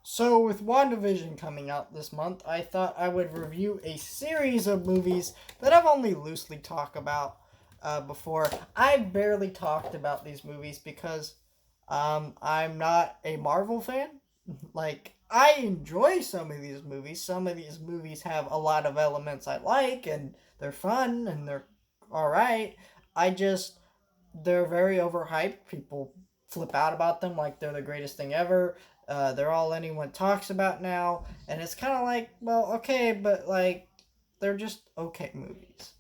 So, with WandaVision coming out this month, I thought I would review a series of movies that I've only loosely talked about before. I barely talked about these movies because I'm not a Marvel fan. Like, I enjoy some of these movies. Some of these movies have a lot of elements I like, and they're fun and they're alright. I just, they're very overhyped. People flip out about them like they're the greatest thing ever. They're all anyone talks about now, and it's kind of like, well, okay, but like, they're just okay movies.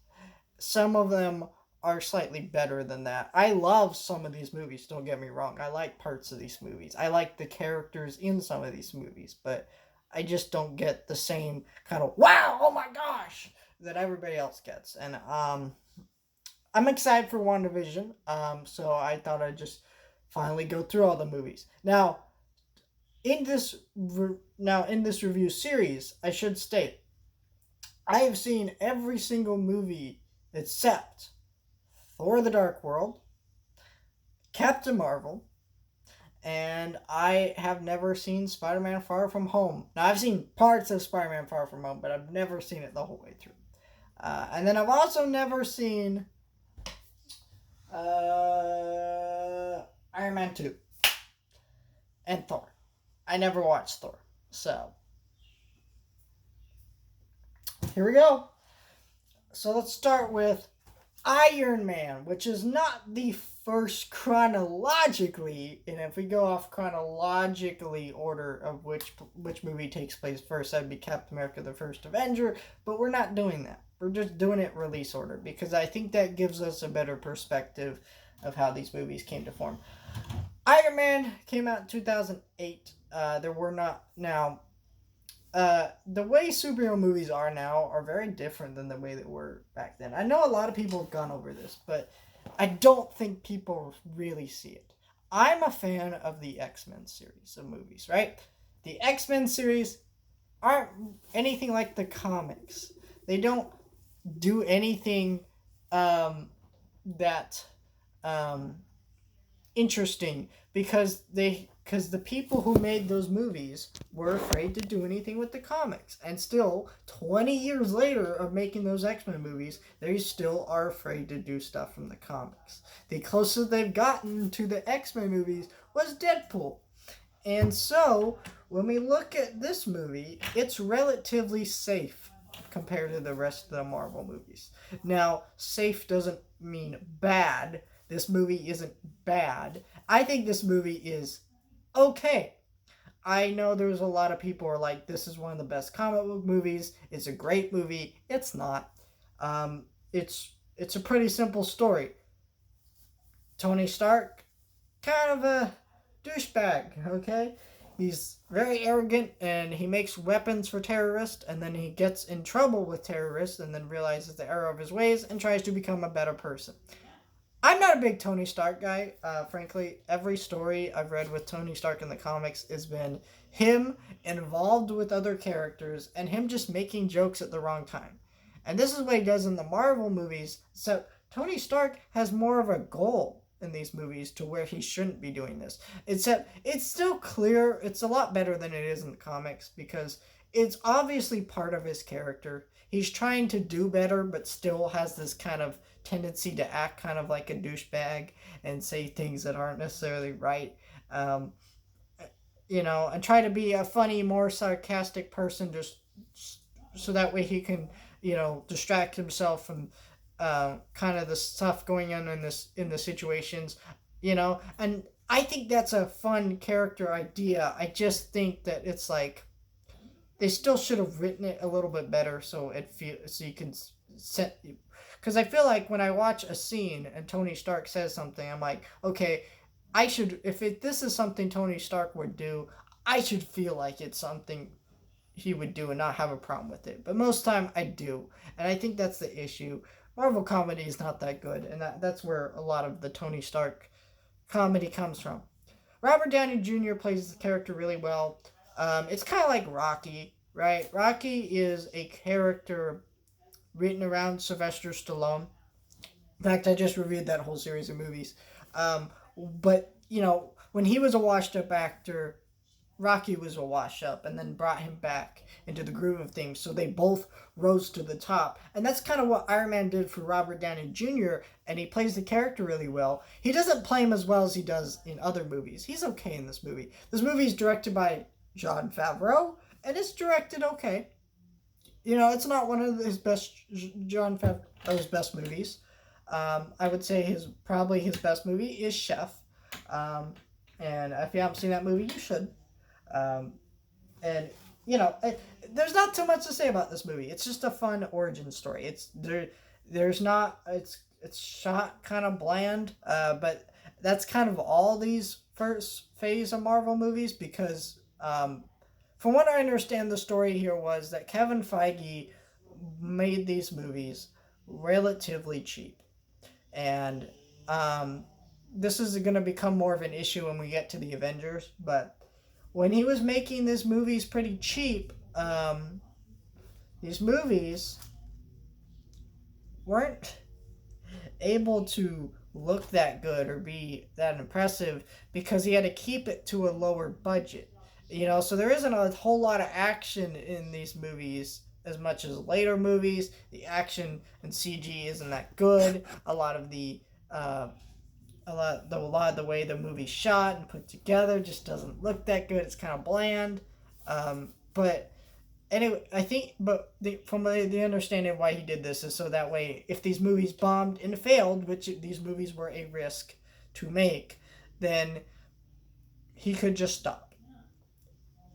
Some of them are slightly better than that. I love some of these movies, don't get me wrong. I like parts of these movies. I like the characters in some of these movies, but I just don't get the same kind of wow, oh my gosh, that everybody else gets. And I'm excited for WandaVision. So I thought I'd just finally go through all the movies. Now in this review series, I should state I have seen every single movie except Thor: The Dark World, Captain Marvel, and I have never seen Spider-Man: Far From Home. Now I've seen parts of Spider-Man: Far From Home, but I've never seen it the whole way through. And then I've also never seen Iron Man 2 and Thor. I never watched Thor. So, here we go. So, let's start with Iron Man, which is not the first chronologically, and if we go off chronologically order of which movie takes place first, that'd be Captain America: The First Avenger, but we're not doing that. We're just doing it release order because I think that gives us a better perspective of how these movies came to form. Iron Man came out in 2008. There were not now. The way superhero movies are now are very different than the way they were back then. I know a lot of people have gone over this, but I don't think people really see it. I'm a fan of the X-Men series of movies, right? The X-Men series aren't anything like the comics. They don't do anything that um, interesting because the people who made those movies were afraid to do anything with the comics, and still 20 years later of making those X-Men movies, they still are afraid to do stuff from the comics. The closest they've gotten to the X-Men movies was Deadpool. And so when we look at this movie, it's relatively safe compared to the rest of the Marvel movies. Now, safe doesn't mean bad. This movie isn't bad. I think this movie is okay. I know there's a lot of people who are like, this is one of the best comic book movies. It's a great movie. It's not. It's a pretty simple story. Tony Stark, kind of a douchebag, okay? He's very arrogant and he makes weapons for terrorists, and then he gets in trouble with terrorists and then realizes the error of his ways and tries to become a better person. I'm not a big Tony Stark guy. Frankly, every story I've read with Tony Stark in the comics has been him involved with other characters and him just making jokes at the wrong time. And this is what he does in the Marvel movies. So Tony Stark has more of a goal in these movies to where he shouldn't be doing this. Except it's still clear, it's a lot better than it is in the comics because it's obviously part of his character. He's trying to do better, but still has this kind of tendency to act kind of like a douchebag and say things that aren't necessarily right. Um, and try to be a funny, more sarcastic person just so that way he can, distract himself from kind of the stuff going on in the situations, and I think that's a fun character idea. I just think that it's like they still should have written it a little bit better so you can set, because I feel like when I watch a scene and Tony Stark says something, I'm like, okay, this is something Tony Stark would do, I should feel like it's something he would do and not have a problem with it. But most time I do, and I think that's the issue. Marvel comedy is not that good, and that's where a lot of the Tony Stark comedy comes from. Robert Downey Jr. plays the character really well. It's kind of like Rocky, right? Rocky is a character written around Sylvester Stallone. In fact, I just reviewed that whole series of movies. But when he was a washed-up actor, Rocky was a wash up and then brought him back into the groove of things. So they both rose to the top. And that's kind of what Iron Man did for Robert Downey Jr., and he plays the character really well. He doesn't play him as well as he does in other movies. He's okay in this movie. This movie is directed by Jon Favreau, and it's directed okay. You know, it's not one of his best, Jon Favreau's best movies. I would say probably his best movie is Chef. And if you haven't seen that movie, you should. And you know, there's not too much to say about this movie. It's just a fun origin story. There's not. It's shot kind of bland. But that's kind of all these first phase of Marvel movies because, from what I understand, the story here was that Kevin Feige made these movies relatively cheap, and this is going to become more of an issue when we get to the Avengers, but when he was making these movies pretty cheap, these movies weren't able to look that good or be that impressive because he had to keep it to a lower budget. You know, so there isn't a whole lot of action in these movies as much as later movies. The action and CG isn't that good. A lot of the way the movie's shot and put together just doesn't look that good. It's kind of bland. But anyway, I think, from the understanding why he did this is so that way, if these movies bombed and failed, which these movies were a risk to make, then he could just stop,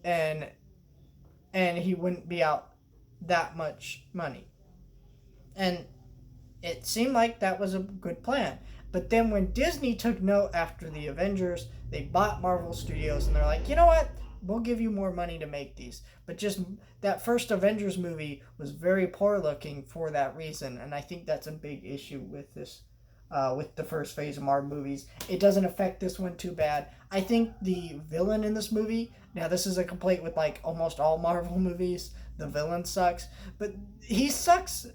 and he wouldn't be out that much money. And it seemed like that was a good plan. But then when Disney took note after the Avengers, they bought Marvel Studios and they're like, you know what? We'll give you more money to make these. But just that first Avengers movie was very poor looking for that reason. And I think that's a big issue with this, with the first phase of Marvel movies. It doesn't affect this one too bad. I think the villain in this movie, now this is a complaint with like almost all Marvel movies, the villain sucks. But he sucks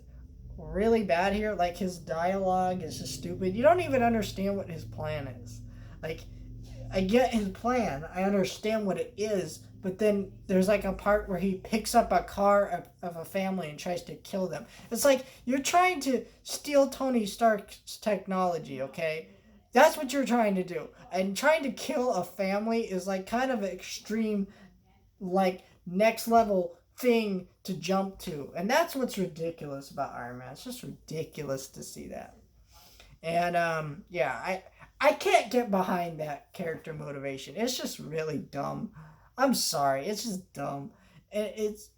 really bad here. Like, his dialogue is just stupid. You don't even understand what his plan is. Like, I get his plan, I understand what it is, but then there's like a part where he picks up a car of a family and tries to kill them. It's like, you're trying to steal Tony Stark's technology, okay? That's what you're trying to do. And trying to kill a family is like kind of an extreme, like, next level thing to jump to. And that's what's ridiculous about Iron Man. It's just ridiculous to see that. And yeah, I can't get behind that character motivation. It's just really dumb. I'm sorry, it's just dumb. And it's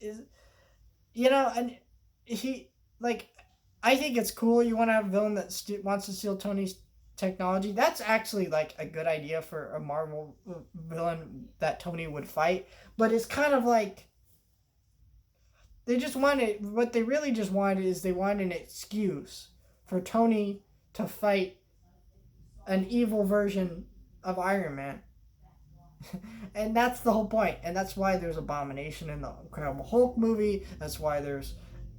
you know, and he, like, I think it's cool you want to have a villain that wants to steal Tony's technology. That's actually like a good idea for a Marvel villain that Tony would fight. But it's kind of like, what they really just wanted is they wanted an excuse for Tony to fight an evil version of Iron Man. And that's the whole point. And that's why there's Abomination in the Incredible Hulk movie. That's why there's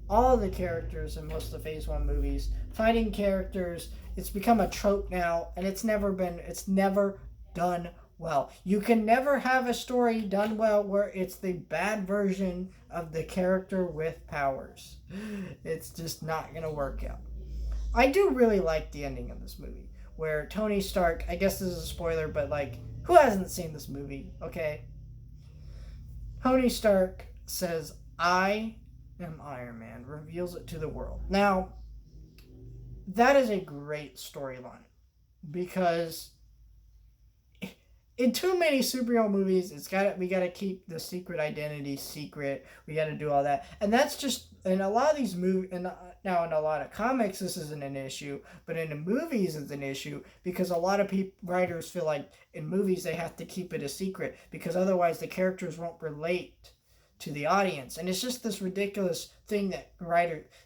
all the characters in most of the Phase 1 movies. Fighting characters. It's become a trope now. And it's never done well. You can never have a story done well where it's the bad version of the character with powers. It's just not going to work out. I do really like the ending of this movie, where Tony Stark, I guess this is a spoiler, but like, who hasn't seen this movie, okay? Tony Stark says, I am Iron Man, reveals it to the world. Now, that is a great storyline, because in too many superhero movies, we gotta keep the secret identity secret. We gotta do all that, and that's just in a lot of these movies. And now in a lot of comics, this isn't an issue, but in the movies, it's an issue because a lot of writers feel like in movies they have to keep it a secret because otherwise the characters won't relate to the audience, and it's just this ridiculous thing that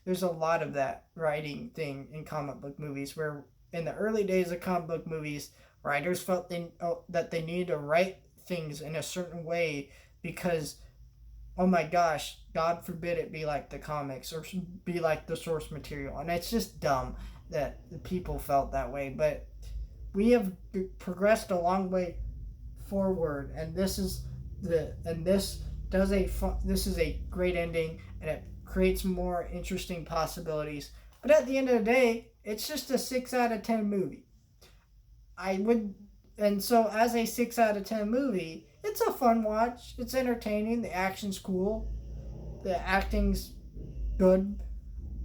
There's a lot of that writing thing in comic book movies where in the early days of comic book movies, writers felt that they needed to write things in a certain way because, oh my gosh, God forbid it be like the comics or be like the source material. And it's just dumb that the people felt that way. But we have progressed a long way forward, and this is this is a great ending, and it creates more interesting possibilities. But at the end of the day, it's just a 6 out of 10 movie. I would, and so as a 6 out of 10 movie, it's a fun watch. It's entertaining. The action's cool. The acting's good.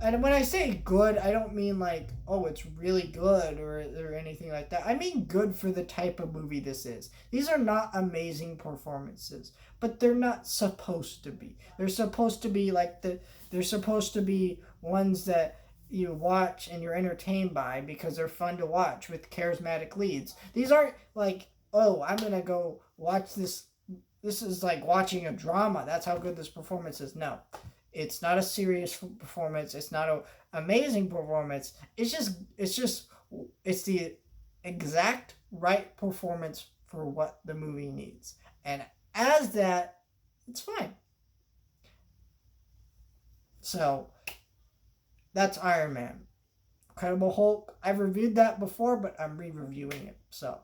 And when I say good, I don't mean like, oh, it's really good or anything like that. I mean good for the type of movie this is. These are not amazing performances, but they're not supposed to be. They're supposed to be they're supposed to be ones that you watch and you're entertained by because they're fun to watch with charismatic leads. These aren't like, oh, I'm going to go watch this. This is like watching a drama. That's how good this performance is. No, it's not a serious performance. It's not an amazing performance. It's the exact right performance for what the movie needs. And as that, it's fine. So that's Iron Man. Incredible Hulk. I've reviewed that before, but I'm re-reviewing it. So